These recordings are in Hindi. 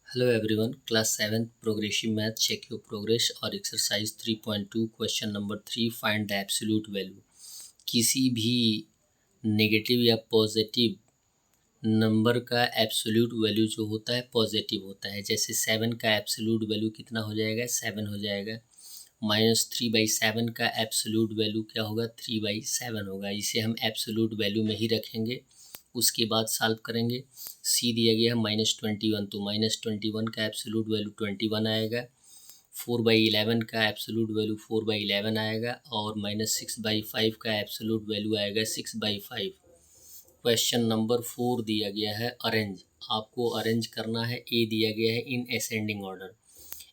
Hello everyone, class 7 progressive math, check your progress और exercise 3.2 question number 3 find the absolute value. किसी भी नेगेटिव या पॉजिटिव नंबर का एब्सोल्यूट वैल्यू जो होता है पॉजिटिव होता है। जैसे 7 का एब्सोल्यूट वैल्यू कितना हो जाएगा, 7 हो जाएगा। -3/7 का एब्सोल्यूट वैल्यू क्या होगा, 3/7 होगा। इसे हम एब्सोल्यूट वैल्यू में ही रखेंगे, उसके बाद सॉल्व करेंगे। सी दिया गया है -21, तो -21 का एब्सोल्यूट वैल्यू 21 आएगा। 4/11 का एब्सोल्यूट वैल्यू 4/11 आएगा और -6/5 का एब्सोल्यूट वैल्यू आएगा 6/5। क्वेश्चन नंबर 4 दिया गया है अरेंज। आपको अरेंज करना है। ए दिया गया है in ascending order.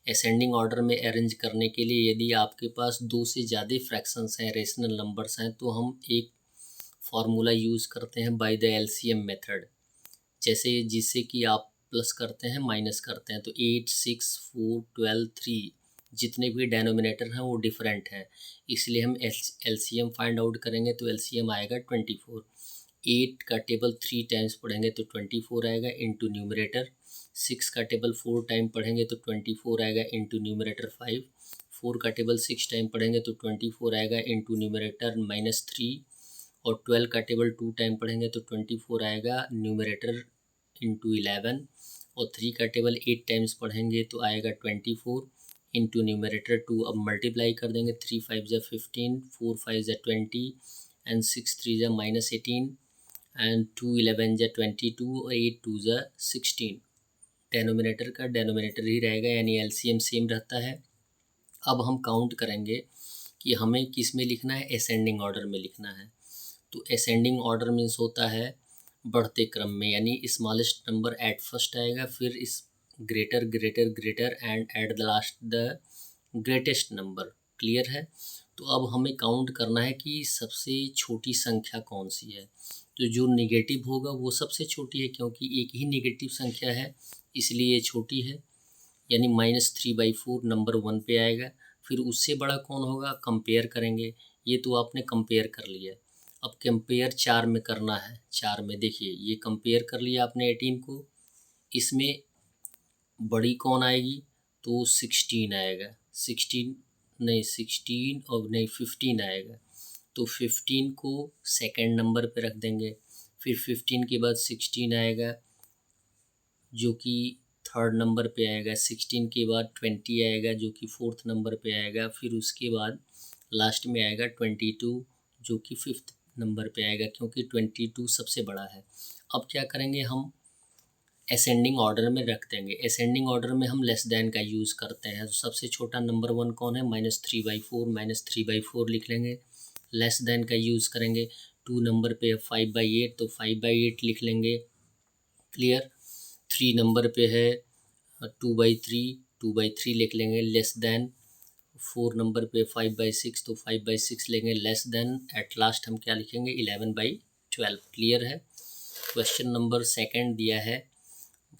Ascending order में अरेंज करने के लिए यदि आपके पास 2 से ज़्यादा फ्रैक्शंस हैं, रेशनल नंबर्स हैं, तो हम एक फार्मूला यूज़ करते हैं बाय द एलसीएम मेथड। जैसे जिससे कि आप प्लस करते हैं माइनस करते हैं, तो 8, 6, 4, 12, 3 जितने भी डेनोमिनेटर हैं वो डिफरेंट हैं, इसलिए हम एलसीएम फाइंड आउट करेंगे। तो एलसीएम आएगा 24। 8 का टेबल 3 टाइम्स पढ़ेंगे तो 24 आएगा इंटू न्यूमरेटर। 6 का टेबल 4 टाइम पढ़ेंगे तो 24 आएगा इंटू न्यूमरेटर 5। 4 का टेबल 6 टाइम पढ़ेंगे तो 24 आएगा इंटू न्यूमरेटर -3। और 12 का टेबल 2 टाइम पढ़ेंगे तो 24 आएगा न्यूमरेटर इंटू 11। और 3 का टेबल 8 टाइम्स पढ़ेंगे तो आएगा 24 इंटू न्यूमरेटर 2। अब मल्टीप्लाई कर देंगे, 3 5 ज़ा 15, 4 5 ज़ा 20 एंड 6 3 ज़ा -18 एंड 2 11 ज़ा 22 और 8 2 ज़ा 16। डेनोमिनेटर का डेनोमिनेटर ही रहेगा, यानी एलसीएम सेम रहता है। अब हम काउंट करेंगे कि हमें किस में लिखना है, असेंडिंग ऑर्डर में लिखना है। तो असेंडिंग ऑर्डर मीन्स होता है बढ़ते क्रम में, यानी स्मॉलेस्ट नंबर एट फर्स्ट आएगा, फिर इस greater greater greater and at the last the greatest number. Clear है। तो अब हमें काउंट करना है कि सबसे छोटी संख्या कौन सी है। तो जो नेगेटिव होगा वो सबसे छोटी है, क्योंकि एक ही नेगेटिव संख्या है इसलिए ये छोटी है, यानी -3/4 नंबर 1 पे आएगा। फिर उससे बड़ा कौन होगा, कंपेयर करेंगे। ये तो आपने कंपेयर कर लिया। अब कंपेयर 4 में करना है। 4 में देखिए ये कंपेयर कर लिया आपने 18 को, इसमें बड़ी कौन आएगी, तो 16 आएगा। 16 नहीं, 16 और नहीं 15 आएगा। तो 15 को सेकंड नंबर पे रख देंगे। फिर 15 के बाद 16 आएगा जो कि थर्ड नंबर पे आएगा। 16 के बाद 20 आएगा जो कि फोर्थ नंबर पे आएगा। फिर उसके बाद लास्ट में आएगा 22 जो कि फिफ्थ नंबर पे आएगा, क्योंकि 22 सबसे बड़ा है। अब क्या करेंगे, हम असेंडिंग ऑर्डर में रख देंगे। असेंडिंग ऑर्डर में हम लेस देन का यूज़ करते हैं। तो सबसे छोटा नंबर 1 कौन है, -3/4, -3/4 लिख लेंगे। लेस देन का यूज़ करेंगे। 2 नंबर पे 5/8, तो 5/8 लिख लेंगे। क्लियर। 3 नंबर पे है 2/3, 2/3 लिख लेंगे। लेस देन 4 नंबर पे 5/6, तो 5/6 लेंगे। लेस देन एट लास्ट हम क्या लिखेंगे, 11/12। क्लियर है। क्वेश्चन नंबर सेकंड दिया है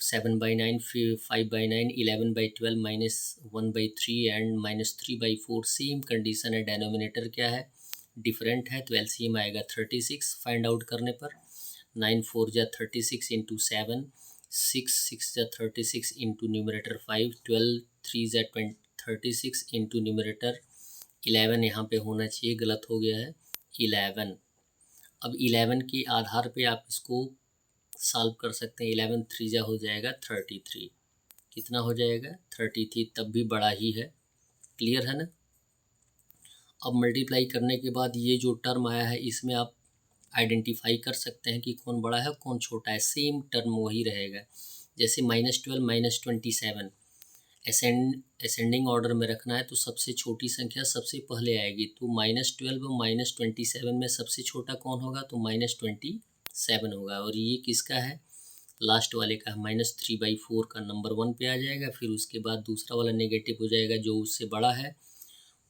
7/9, 5/9, 11/12, -1/3 एंड -3/4। सेम कंडीशन है। डेनोमिनेटर क्या है, डिफरेंट है, तो एलसीएम आएगा 36 फाइंड आउट करने पर। 9 4 जा 36 इंटू 7, 6 6 जा 36 इंटू न्यूमरेटर 5, 12 3 जा 36 इंटू न्यूमरेटर 11। यहाँ पे होना चाहिए, गलत हो गया है 11। अब 11 के आधार पे आप इसको सॉल्व कर सकते हैं। 11 3 जा हो जाएगा 33। कितना हो जाएगा, 33, तब भी बड़ा ही है। क्लियर है ना। अब मल्टीप्लाई करने के बाद ये जो टर्म आया है इसमें आप आइडेंटिफाई कर सकते हैं कि कौन बड़ा है कौन छोटा है। सेम टर्म वही रहेगा। जैसे -12 -27 असेंडिंग ऑर्डर में रखना है, तो सबसे छोटी संख्या सबसे पहले आएगी। तो -12 और -27 में सबसे छोटा कौन होगा, तो -27 होगा। और ये किसका है, लास्ट वाले का। -3/4 का नंबर 1 पे आ जाएगा। फिर उसके बाद दूसरा वाला नेगेटिव हो जाएगा जो उससे बड़ा है,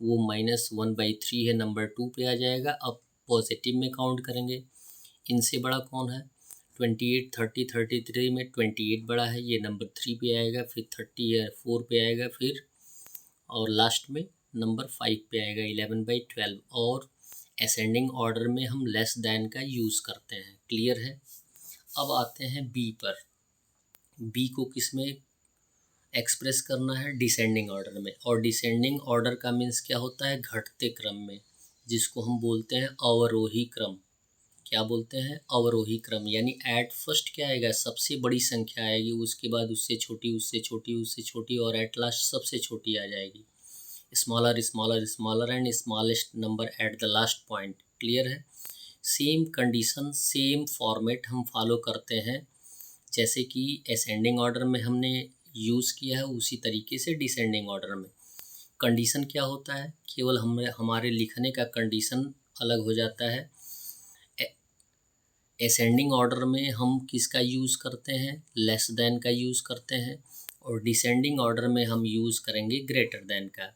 वो -1/3 है, नंबर 2 पे आ जाएगा। अब पॉजिटिव में काउंट करेंगे, इनसे बड़ा कौन है, 28 30 33 में 28 बड़ा है, ये नंबर 3 पे आएगा। फिर 30 है 4 पे आएगा। फिर और लास्ट में नंबर 5 पे आएगा 11/12। और असेंडिंग ऑर्डर में हम लेस देन का यूज़ करते हैं। क्लियर है। अब आते हैं बी पर। बी को किस में एक्सप्रेस करना है डिसेंडिंग ऑर्डर में, और डिसेंडिंग ऑर्डर का मीन्स क्या होता है, घटते क्रम में, जिसको हम बोलते हैं अवरोही क्रम। क्या बोलते हैं, अवरोही क्रम। यानी एट फर्स्ट क्या आएगा, सबसे बड़ी संख्या आएगी, उसके बाद उससे छोटी, उससे छोटी, उससे छोटी, और एट लास्ट सबसे छोटी आ जाएगी। Smaller smaller smaller and smallest number at the last point. Clear है। सेम कंडीशन, सेम फॉर्मेट हम फॉलो करते हैं, जैसे कि असेंडिंग ऑर्डर में हमने यूज़ किया है, उसी तरीके से डिसेंडिंग ऑर्डर में। कंडीशन क्या होता है, केवल हमारे लिखने का कंडीशन अलग हो जाता है। असेंडिंग ऑर्डर में हम किसका यूज़ करते हैं, लेस देन का यूज़ करते हैं, और डिसेंडिंग ऑर्डर में हम यूज़ करेंगे ग्रेटर देन का।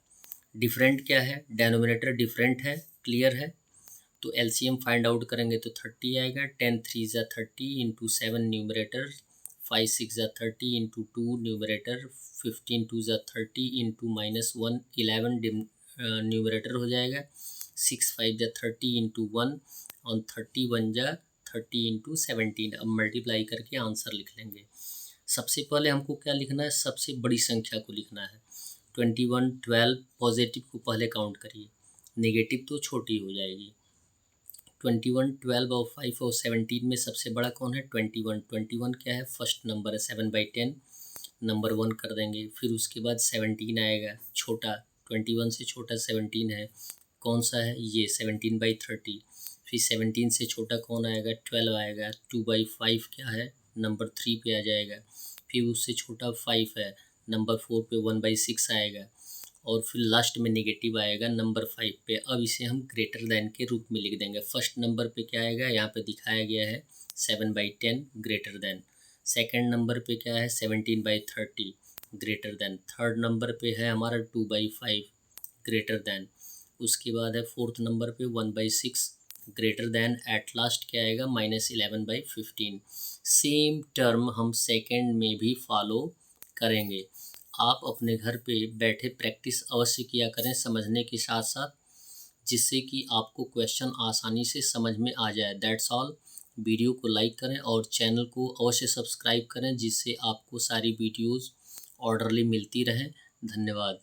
डिफरेंट क्या है, डेनोमिनेटर डिफरेंट है। क्लियर है। तो एलसीएम फाइंड आउट करेंगे तो 30 आएगा। 10 3 ज़ा 30 इंटू 7 न्यूमरेटर, 5 6 ज़ा 30 इंटू 2 न्यूमरेटर, 15 2 ज़ा 30 इंटू -1 11 न्यूमरेटर हो जाएगा। 6 5 ज़ा 30 इंटू 1 और 31 ज़ा 30 इंटू 17। अब मल्टीप्लाई करके आंसर लिख लेंगे। सबसे पहले हमको क्या लिखना है, सबसे बड़ी संख्या को लिखना है। 21 12 पॉजिटिव को पहले काउंट करिए, नेगेटिव तो छोटी हो जाएगी। 21 12 और 5 और 17 में सबसे बड़ा कौन है, 21। 21 क्या है, फर्स्ट नंबर है, 7/10 नंबर 1 कर देंगे। फिर उसके बाद 17 आएगा, छोटा, 21 से छोटा 17 है, कौन सा है ये, 17/30। फिर 17 से छोटा कौन आएगा, 12 आएगा। 2/5 क्या है, नंबर 3 पे आ जाएगा। फिर उससे छोटा 5 है, नंबर 4 पे 1/6 आएगा, और फिर लास्ट में नेगेटिव आएगा नंबर 5 पे। अब इसे हम ग्रेटर देन के रूप में लिख देंगे। फर्स्ट नंबर पे क्या आएगा, यहाँ पे दिखाया गया है 7/10 ग्रेटर देन। सेकंड नंबर पे क्या है, 17/30 ग्रेटर देन। थर्ड नंबर पे है हमारा 2/5 ग्रेटर देन। उसके बाद है फोर्थ नंबर पे 1/6 ग्रेटर देन। एट लास्ट क्या आएगा, -11/15। सेम टर्म हम सेकेंड में भी फॉलो करेंगे। आप अपने घर पे बैठे प्रैक्टिस अवश्य किया करें समझने के साथ साथ, जिससे कि आपको क्वेश्चन आसानी से समझ में आ जाए। That's all. वीडियो को लाइक करें और चैनल को अवश्य सब्सक्राइब करें, जिससे आपको सारी वीडियोस ऑर्डरली मिलती रहें। धन्यवाद।